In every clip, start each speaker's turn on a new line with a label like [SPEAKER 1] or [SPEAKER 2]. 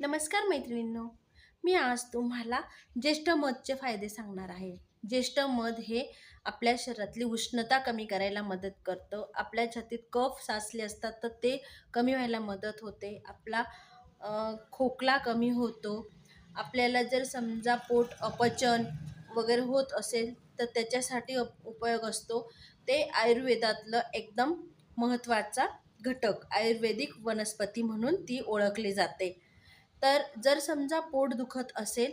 [SPEAKER 1] नमस्कार मैत्रिणींनो, मी आज तुम्हाला ज्येष्ठ मधचे फायदे सांगणार आहे. ज्येष्ठ मध हे आपल्या शरीरातली उष्णता कमी करायला मदत करतं. आपल्या छातीत कफ साचले असतात तर ते कमी व्हायला मदत होते. आपला खोकला कमी होतो. आपल्याला जर समजा पोट अपचन वगैरे होत असेल तर त्याच्यासाठी उपयोग असतो. ते आयुर्वेदातलं एकदम महत्त्वाचा घटक, आयुर्वेदिक वनस्पती म्हणून ती ओळखली जाते. तर जर समजा पोट दुखत असेल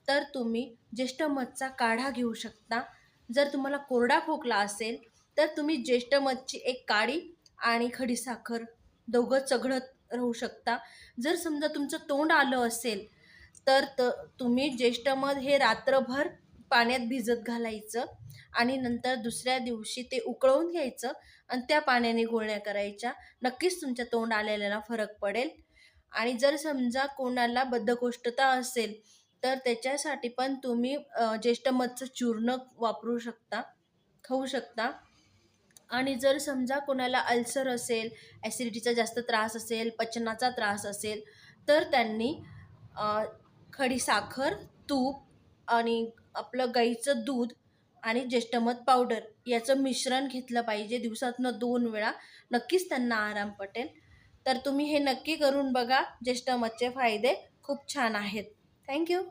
[SPEAKER 1] तर तुम्ही ज्येष्ठमधचा काढा घेऊ शकता. जर तुम्हाला कोरडा खोकला असेल तर तुम्ही ज्येष्ठमधची एक काडी आणि खडीसाखर दोघं चघळत राहू शकता. जर समजा तुमचं तोंड आलं असेल तर तुम्ही ज्येष्ठमध हे रात्रभर पाण्यात भिजत घालायचं आणि नंतर दुसऱ्या दिवशी ते उकळवून घ्यायचं आणि त्या पाण्याने गुळण्या करायच्या. नक्कीच तुमच्या तोंड आलेल्याला फरक पडेल. आणि जर समजा कोणाला बद्धकोष्ठता असेल तर त्याच्यासाठी पण तुम्ही ज्येष्ठमधचं चूर्ण वापरू शकता, खाऊ शकता. आणि जर समजा कोणाला अल्सर असेल, ॲसिडिटीचा जास्त त्रास असेल, पचनाचा त्रास असेल तर त्यांनी अ, खडीसाखर, तूप आणि आपलं गाईचं दूध आणि ज्येष्ठमध पावडर याचं मिश्रण घेतलं पाहिजे दिवसातनं 2 वेळा. नक्कीच त्यांना आराम पटेल. तर तुम्ही हे नक्की करून बघा. ज्येष्ठमधचे फायदे खूप छान आहेत. Thank you.